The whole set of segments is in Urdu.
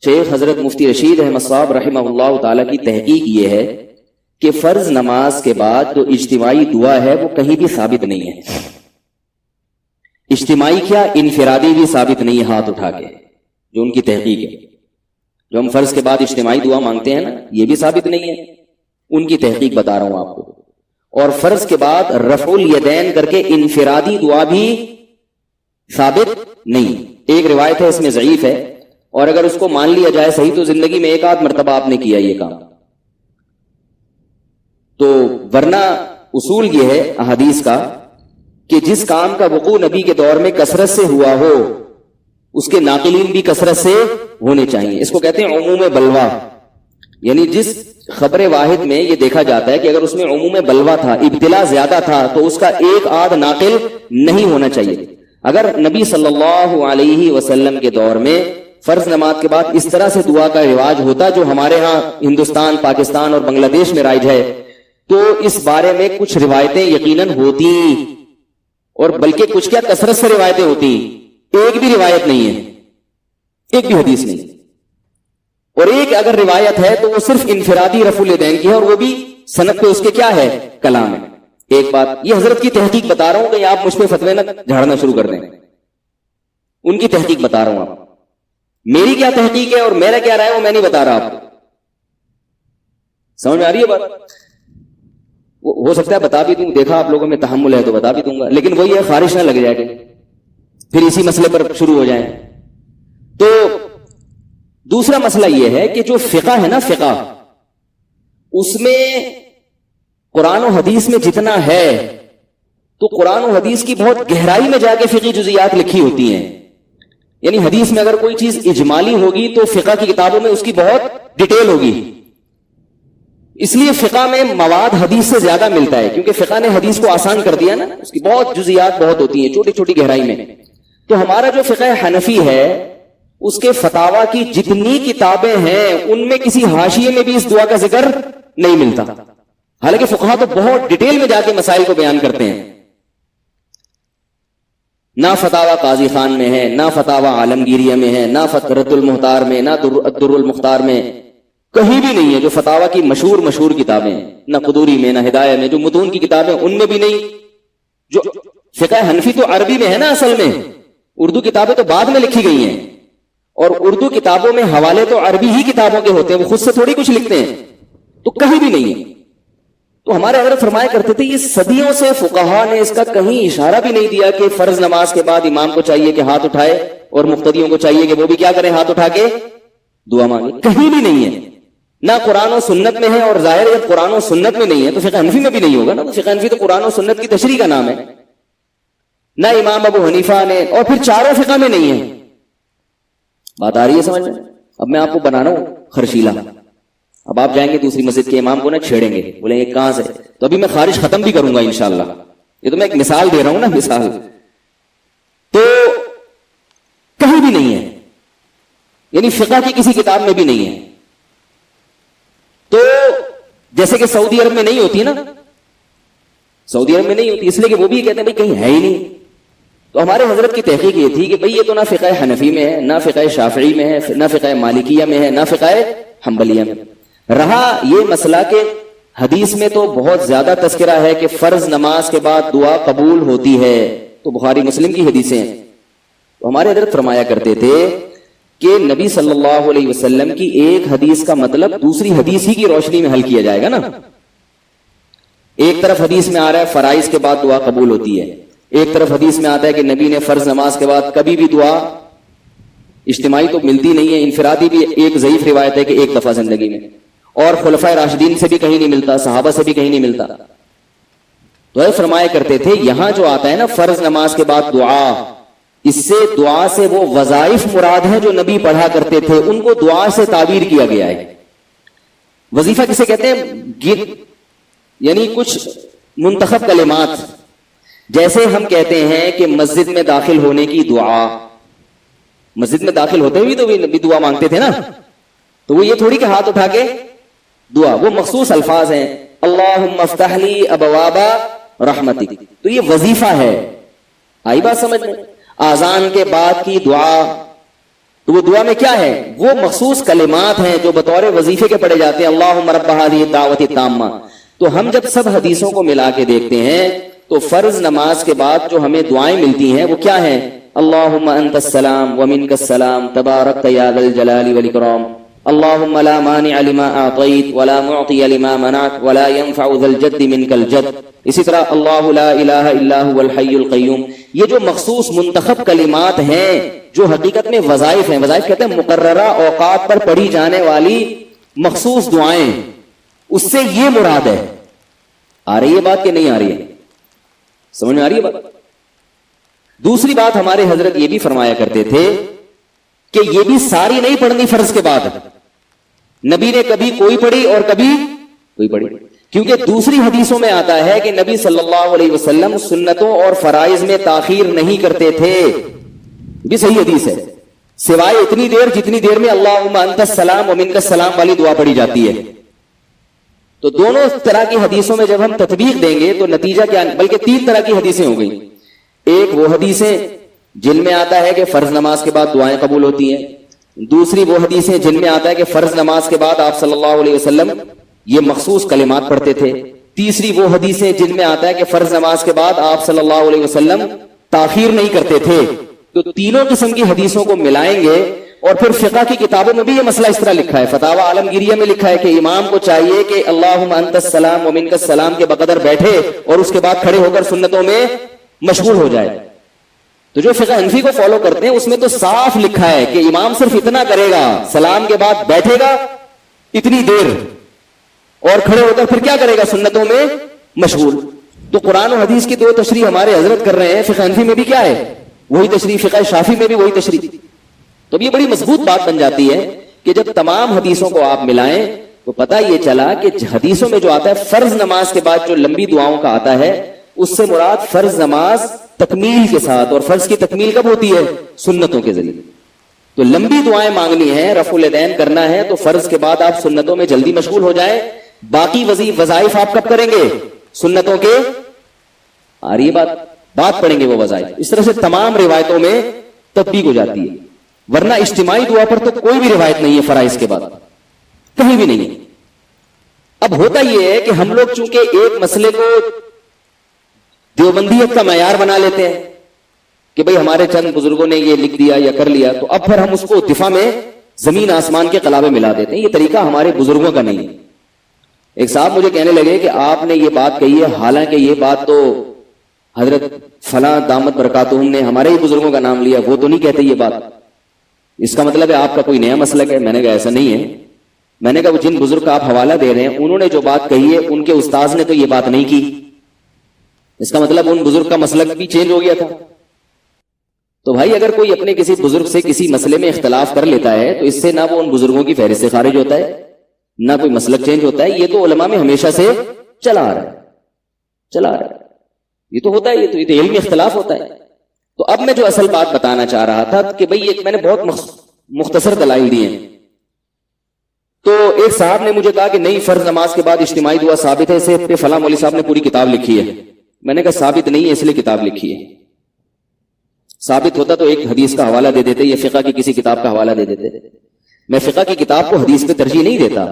شیخ حضرت مفتی رشید احمد صاحب رحمہ اللہ تعالیٰ کی تحقیق یہ ہے کہ فرض نماز کے بعد جو اجتماعی دعا ہے وہ کہیں بھی ثابت نہیں ہے. اجتماعی کیا، انفرادی بھی ثابت نہیں ہے ہاتھ اٹھا کے، جو ان کی تحقیق ہے. جو ہم فرض کے بعد اجتماعی دعا مانگتے ہیں نا، یہ بھی ثابت نہیں ہے. ان کی تحقیق بتا رہا ہوں آپ کو. اور فرض کے بعد رفع الیدین کر کے انفرادی دعا بھی ثابت نہیں. ایک روایت ہے اس میں ضعیف ہے، اور اگر اس کو مان لیا جائے صحیح تو زندگی میں ایک آدھ مرتبہ آپ نے کیا یہ کام. تو ورنہ اصول یہ ہے احادیث کا کہ جس کام کا وقوع نبی کے دور میں کثرت سے ہوا ہو اس کے ناقلین بھی کثرت سے ہونے چاہیے. اس کو کہتے ہیں عموم بلوا، یعنی جس خبر واحد میں یہ دیکھا جاتا ہے کہ اگر اس میں عموم بلوا تھا، ابتلا زیادہ تھا، تو اس کا ایک آدھ ناقل نہیں ہونا چاہیے. اگر نبی صلی اللہ علیہ وسلم کے دور میں فرض نماز کے بعد اس طرح سے دعا کا رواج ہوتا جو ہمارے ہاں ہندوستان، پاکستان اور بنگلہ دیش میں رائج ہے، تو اس بارے میں کچھ روایتیں یقیناً ہوتی، اور بلکہ کچھ کیا کثرت سے روایتیں ہوتی. ایک بھی روایت نہیں ہے، ایک بھی حدیث نہیں. اور ایک اگر روایت ہے تو وہ صرف انفرادی رفع الیدین کی ہے، اور وہ بھی سند پہ اس کے کیا ہے، کلام ہے. ایک بات یہ حضرت کی تحقیق بتا رہا ہوں کہ آپ مجھ پہ فتوے نہ جھاڑنا شروع کر دیں. ان کی تحقیق بتا رہا ہوں آپ. میری کیا تحقیق ہے اور میرا کیا رائے وہ میں نہیں بتا رہا آپ کو. سمجھ میں آ رہی ہے بات؟ ہو سکتا ہے بتا بھی دوں، دیکھا آپ لوگوں میں تحمل ہے تو بتا بھی دوں گا، لیکن وہی ہے خارش نہ لگ جائے گا، پھر اسی مسئلے پر شروع ہو جائیں. تو دوسرا مسئلہ یہ ہے کہ جو فقہ ہے نا، فقہ اس میں قرآن و حدیث میں جتنا ہے تو قرآن و حدیث کی بہت گہرائی میں جا کے فقہی جزیات لکھی ہوتی ہیں. یعنی حدیث میں اگر کوئی چیز اجمالی ہوگی تو فقہ کی کتابوں میں اس کی بہت ڈیٹیل ہوگی. اس لیے فقہ میں مواد حدیث سے زیادہ ملتا ہے، کیونکہ فقہ نے حدیث کو آسان کر دیا نا، اس کی بہت جزیات بہت ہوتی ہیں چھوٹی چھوٹی گہرائی میں. تو ہمارا جو فقہ حنفی ہے اس کے فتاوی کی جتنی کتابیں ہیں ان میں کسی حاشیے میں بھی اس دعا کا ذکر نہیں ملتا، حالانکہ فقہا تو بہت ڈیٹیل میں جا کے مسائل کو بیان کرتے ہیں. نہ فتاوی قاضی خان میں ہے، نہ فتاوی عالمگیریہ میں ہے، نہ رد المختار میں، نہ در المختار میں، کہیں بھی نہیں ہے. جو فتاوی کی مشہور کتابیں ہیں، نہ قدوری میں، نہ ہدایہ میں، جو متون کی کتابیں ان میں بھی نہیں. جو فقہ حنفی تو عربی میں ہے نا اصل میں، اردو کتابیں تو بعد میں لکھی گئی ہیں، اور اردو کتابوں میں حوالے تو عربی ہی کتابوں کے ہوتے ہیں، وہ خود سے تھوڑی کچھ لکھتے ہیں. تو کہیں بھی نہیں ہے. تو ہمارے حضرت فرمایا کرتے تھے یہ صدیوں سے فقہا نے اس کا کہیں اشارہ بھی نہیں دیا کہ فرض نماز کے بعد امام کو چاہیے کہ ہاتھ اٹھائے اور مقتدیوں کو چاہیے کہ وہ بھی کیا کریں، ہاتھ اٹھا کے دعا مانگے. کہیں بھی نہیں ہے، نہ قرآن و سنت میں ہے. اور ظاہر ہے قرآن و سنت میں نہیں ہے تو فقہ حنفی میں بھی نہیں ہوگا نا. فقہ حنفی تو قرآن و سنت کی تشریح کا نام ہے. نہ امام ابو حنیفہ نے، اور پھر چاروں فقہ میں نہیں ہے. بات آ رہی ہے سمجھ میں؟ اب میں آپ کو بنانا ہوں خرشیلا. اب آپ جائیں گے دوسری مسجد کے امام کو نہ چھیڑیں گے، بولیں گے کہاں سے، تو ابھی میں خارج ختم بھی کروں گا انشاءاللہ. یہ تو میں ایک مثال دے رہا ہوں نا، مثال. تو کہیں بھی نہیں ہے، یعنی فقہ کی کسی کتاب میں بھی نہیں ہے. تو جیسے کہ سعودی عرب میں نہیں ہوتی نا، سعودی عرب میں نہیں ہوتی اس لیے کہ وہ بھی کہتے ہیں بھائی کہیں ہے ہی نہیں. تو ہمارے حضرت کی تحقیق یہ تھی کہ بھئی یہ تو نہ فقہ حنفی میں ہے، نہ فقہ شافعی میں ہے، نہ فقہ مالکیہ میں ہے، نہ فقہ حنبلیہ میں. رہا یہ مسئلہ کہ حدیث میں تو بہت زیادہ تذکرہ ہے کہ فرض نماز کے بعد دعا قبول ہوتی ہے، تو بخاری مسلم کی حدیثیں ہیں. تو ہمارے حضرت فرمایا کرتے تھے کہ نبی صلی اللہ علیہ وسلم کی ایک حدیث کا مطلب دوسری حدیث ہی کی روشنی میں حل کیا جائے گا نا. ایک طرف حدیث میں آ رہا ہے فرائض کے بعد دعا قبول ہوتی ہے، ایک طرف حدیث میں آتا ہے کہ نبی نے فرض نماز کے بعد کبھی بھی دعا، اجتماعی تو ملتی نہیں ہے، انفرادی بھی ایک ضعیف روایت ہے کہ ایک دفعہ زندگی میں، اور خلفائے راشدین سے بھی کہیں نہیں ملتا، صحابہ سے بھی کہیں نہیں ملتا. تو یہ فرمایا کرتے تھے یہاں جو آتا ہے نا فرض نماز کے بعد دعا، اس سے دعا سے وہ وظائف مراد ہیں جو نبی پڑھا کرتے تھے، ان کو دعا سے تعبیر کیا گیا ہے. وظیفہ کسے کہتے ہیں؟ یعنی کچھ منتخب کلمات، جیسے ہم کہتے ہیں کہ مسجد میں داخل ہونے کی دعا، مسجد میں داخل ہوتے ہوئے تو بھی دعا مانگتے تھے نا. تو وہ یہ تھوڑی کہ ہاتھ اٹھا کے دعا، وہ مخصوص الفاظ ہیں، اللہم افتح لی ابواب رحمتک، تو یہ وظیفہ ہے. آئی بات سمجھ میں؟ آذان کے بعد کی دعا تو وہ دعا میں کیا ہے؟ وہ مخصوص کلمات ہیں جو بطور وظیفے کے پڑھے جاتے ہیں، اللہم رب ہذہ الدعوۃ التامہ۔ تو ہم جب سب حدیثوں کو ملا کے دیکھتے ہیں تو فرض نماز کے بعد جو ہمیں دعائیں ملتی ہیں وہ کیا ہیں؟ اللہم انت السلام ومنک السلام تبارکت یا ذا الجلال والاکرام، اللہم لا مانع لما اعطیت ولا معطی لما منعت ولا ينفع ذا الجد منک الجد۔ اسی طرح اللہ لا الہ الا هو الحی القیوم۔ یہ جو مخصوص منتخب کلمات ہیں جو حقیقت میں وظائف ہیں، وظائف کہتے ہیں مقررہ اوقات پر پڑھی جانے والی مخصوص دعائیں، اس سے یہ مراد ہے۔ آ رہی ہے بات کہ نہیں آ رہی ہے؟ سمجھ میں آ رہی ہے بات؟ دوسری بات ہمارے حضرت یہ بھی فرمایا کرتے تھے کہ یہ بھی ساری نہیں پڑھنی فرض کے بعد، نبی نے کبھی کوئی پڑھی اور کبھی کوئی پڑھی، کیونکہ دوسری حدیثوں میں آتا ہے کہ نبی صلی اللہ علیہ وسلم سنتوں اور فرائض میں تاخیر نہیں کرتے تھے، بھی صحیح حدیث ہے، سوائے اتنی دیر جتنی دیر میں اللہم انت السلام ومنک السلام والی دعا پڑھی جاتی ہے۔ تو دونوں طرح کی حدیثوں میں جب ہم تطبیق دیں گے تو نتیجہ کیا، بلکہ تین طرح کی حدیثیں ہو گئی۔ ایک وہ حدیثیں جن میں آتا ہے کہ فرض نماز کے بعد دعائیں قبول ہوتی ہیں، دوسری وہ حدیثیں جن میں آتا ہے کہ فرض نماز کے بعد آپ صلی اللہ علیہ وسلم یہ مخصوص کلمات پڑھتے تھے، تیسری وہ حدیثیں جن میں آتا ہے کہ فرض نماز کے بعد آپ صلی اللہ علیہ وسلم تاخیر نہیں کرتے تھے۔ تو تینوں قسم کی حدیثوں کو ملائیں گے، اور پھر فقہ کی کتابوں میں بھی یہ مسئلہ اس طرح لکھا ہے، فتاوی عالمگیریہ میں لکھا ہے کہ امام کو چاہیے کہ اللہم انت السلام ومنک السلام کے بقدر بیٹھے اور اس کے بعد کھڑے ہو کر سنتوں میں مشغول ہو جائے۔ تو جو فقہ حنفی کو فالو کرتے ہیں اس میں تو صاف لکھا ہے کہ امام صرف اتنا کرے گا، سلام کے بعد بیٹھے گا اتنی دیر اور کھڑے ہو کر پھر کیا کرے گا؟ سنتوں میں مشغول۔ تو قرآن و حدیث کی دو تشریح ہمارے حضرت کر رہے ہیں، فقہ حنفی میں بھی کیا ہے؟ وہی تشریح، فقہ شافعی میں بھی وہی تشریح۔ تو یہ بڑی مضبوط بات بن جاتی ہے کہ جب تمام حدیثوں کو آپ ملائیں تو پتہ یہ چلا کہ حدیثوں میں جو آتا ہے فرض نماز کے بعد جو لمبی دعاؤں کا آتا ہے اس سے مراد فرض نماز تکمیل کے ساتھ، اور فرض کی تکمیل کب ہوتی ہے؟ سنتوں کے ذریعے۔ تو لمبی دعائیں مانگنی ہے، رفع الیدین کرنا ہے تو فرض کے بعد آپ سنتوں میں جلدی مشغول ہو جائیں، باقی وظائف آپ کب کریں گے؟ سنتوں کے، آ رہی ہے بات پڑھیں گے وہ وظائف۔ اس طرح سے تمام روایتوں میں تطبیق ہو جاتی ہے، ورنہ اجتماعی دعا پر تو کوئی بھی روایت نہیں ہے فرائض کے بعد، کہیں بھی نہیں ہے۔ اب ہوتا یہ ہے کہ ہم لوگ چونکہ ایک مسئلے کو دیوبندیت کا معیار بنا لیتے ہیں کہ بھئی ہمارے چند بزرگوں نے یہ لکھ دیا یا کر لیا، تو اب پھر ہم اس کو دفاع میں زمین آسمان کے قلابے ملا دیتے ہیں۔ یہ طریقہ ہمارے بزرگوں کا نہیں ہے۔ ایک صاحب مجھے کہنے لگے کہ آپ نے یہ بات کہی ہے، حالانکہ یہ بات تو حضرت فلاں دامت برکاتہم نے ہمارے ہی بزرگوں کا نام لیا، وہ تو نہیں کہتے یہ بات، اس کا مطلب ہے آپ کا کوئی نیا مسلک ہے۔ میں نے کہا ایسا نہیں ہے، میں نے کہا وہ جن بزرگ کا آپ حوالہ دے رہے ہیں انہوں نے جو بات کہی ہے ان کے استاذ نے تو یہ بات نہیں کی، اس کا مطلب ان بزرگ کا مسلک بھی چینج ہو گیا تھا۔ تو بھائی اگر کوئی اپنے کسی بزرگ سے کسی مسئلے میں اختلاف کر لیتا ہے تو اس سے نہ وہ ان بزرگوں کی فہرست سے خارج ہوتا ہے، نہ کوئی مسلک چینج ہوتا ہے، یہ تو علماء میں ہمیشہ سے چلا آ رہا ہے، یہ تو ہوتا ہے، یہ تو علمی اختلاف ہوتا ہے۔ تو اب میں جو اصل بات بتانا چاہ رہا تھا کہ بھئی ایک میں نے بہت مختصر دلائل دیے ہیں۔ تو ایک صاحب نے مجھے کہا کہ نہیں، فرض نماز کے بعد اجتماعی دعا ثابت ہے، اسے پہ فلاں مولوی صاحب نے پوری کتاب لکھی ہے۔ میں نے کہا ثابت نہیں ہے اس لیے کتاب لکھی ہے، ثابت ہوتا تو ایک حدیث کا حوالہ دے دیتے یا فقہ کی کسی کتاب کا حوالہ دے دیتے۔ میں فقہ کی کتاب کو حدیث پہ ترجیح نہیں دیتا،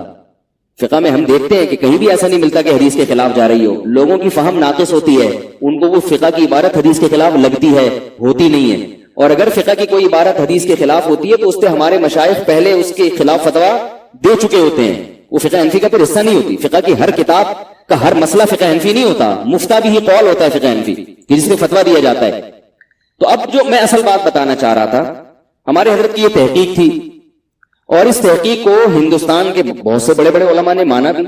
فقہ میں ہم دیکھتے ہیں کہ کہیں بھی ایسا نہیں ملتا کہ حدیث کے خلاف جا رہی ہو، لوگوں کی فہم ناقص ہوتی ہے، ان کو وہ فقہ کی عبارت حدیث کے خلاف لگتی ہے، ہوتی نہیں ہے، اور اگر فقہ کی کوئی عبارت حدیث کے خلاف ہوتی ہے تو اس پہ ہمارے مشائخ پہلے اس کے خلاف فتویٰ دے چکے ہوتے ہیں، وہ فقہ حنفی کا پھر حصہ نہیں ہوتی۔ فقہ کی ہر کتاب کا ہر مسئلہ فقہ حنفی نہیں ہوتا، مفتہ بھی ہی قول ہوتا ہے فقہ حنفی جس میں فتویٰ دیا جاتا ہے۔ تو اب جو میں اصل بات بتانا چاہ رہا تھا، ہمارے حضرت کی یہ تحقیق تھی، اور اس تحقیق کو ہندوستان کے بہت سے بڑے بڑے علماء نے مانا بھی۔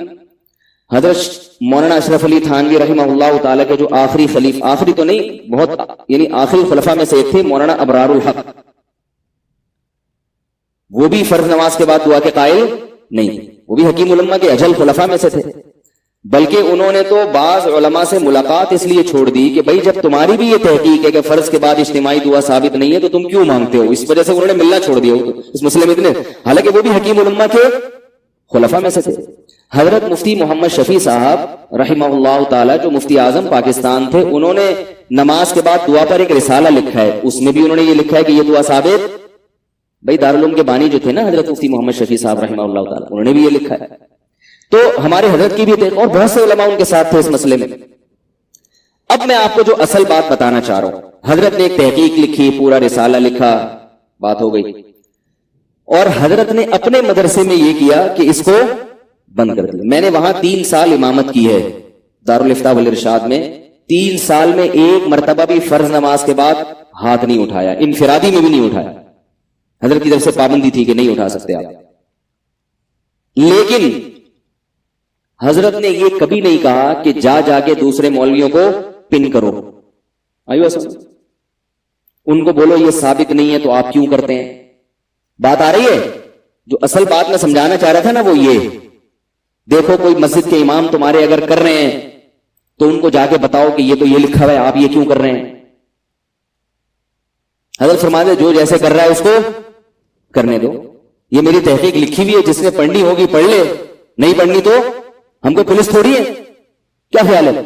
حضرت مولانا اشرف علی تھانوی رحمہ اللہ تعالیٰ کے جو آخری خلیفہ، آخری تو نہیں بہت یعنی آخری خلفاء میں سے ایک تھے، مولانا ابرار الحق، وہ بھی فرض نماز کے بعد دعا کے قائل نہیں، وہ بھی حکیم الامہ کے اجل خلفاء میں سے تھے، بلکہ انہوں نے تو بعض علماء سے ملاقات اس لیے چھوڑ دی کہ بھائی جب تمہاری بھی یہ تحقیق ہے کہ فرض کے بعد اجتماعی دعا ثابت نہیں ہے تو تم کیوں مانگتے ہو، اس وجہ سے انہوں نے ملنا چھوڑ دیا اس مسئلے میں اتنے، حالانکہ وہ بھی حکیم الامہ کے خلفاء میں سے تھے۔ حضرت مفتی محمد شفیع صاحب رحمہ اللہ تعالی جو مفتی اعظم پاکستان تھے، انہوں نے نماز کے بعد دعا پر ایک رسالہ لکھا ہے، اس میں بھی انہوں نے یہ لکھا ہے کہ یہ دعا ثابت بھائی دارالعلوم کے بانی جو تھے نا حضرت مفتی محمد شفیع صاحب رحمہ اللہ تعالیٰ, انہوں نے بھی یہ لکھا ہے. تو ہمارے حضرت کی بھی تھے اور بہت سے علماء ان کے ساتھ تھے اس مسئلے میں. اب میں آپ کو جو اصل بات بتانا چاہ رہا ہوں, حضرت نے ایک تحقیق لکھی, پورا رسالہ لکھا, بات ہو گئی, اور حضرت نے اپنے مدرسے میں یہ کیا کہ اس کو بند کر دیا. میں نے وہاں 3 سال امامت کی ہے دارالافتاء والارشاد میں. 3 سال میں ایک مرتبہ بھی فرض نماز کے بعد ہاتھ نہیں اٹھایا, انفرادی میں بھی نہیں اٹھایا. حضرت کی طرف سے پابندی تھی کہ نہیں اٹھا سکتے آپ. لیکن حضرت نے یہ کبھی نہیں کہا کہ جا کے دوسرے مولویوں کو پن کرو. آئیو سمجھ, ان کو بولو یہ ثابت نہیں ہے تو آپ کیوں کرتے ہیں. بات آ رہی ہے؟ جو اصل بات میں سمجھانا چاہ رہا تھا نا وہ یہ, دیکھو کوئی مسجد کے امام تمہارے اگر کر رہے ہیں تو ان کو جا کے بتاؤ کہ یہ تو یہ لکھا ہوا ہے, آپ یہ کیوں کر رہے ہیں. حضرت فرماتے جو جیسے کر رہا ہے اس کو کرنے دو. یہ میری تحقیق لکھی ہوئی ہے, جس نے پڑھنی ہوگی پڑھ لے, نہیں پڑھنی تو ہم کو پولیس تھوڑی ہے. کیا خیال ہے؟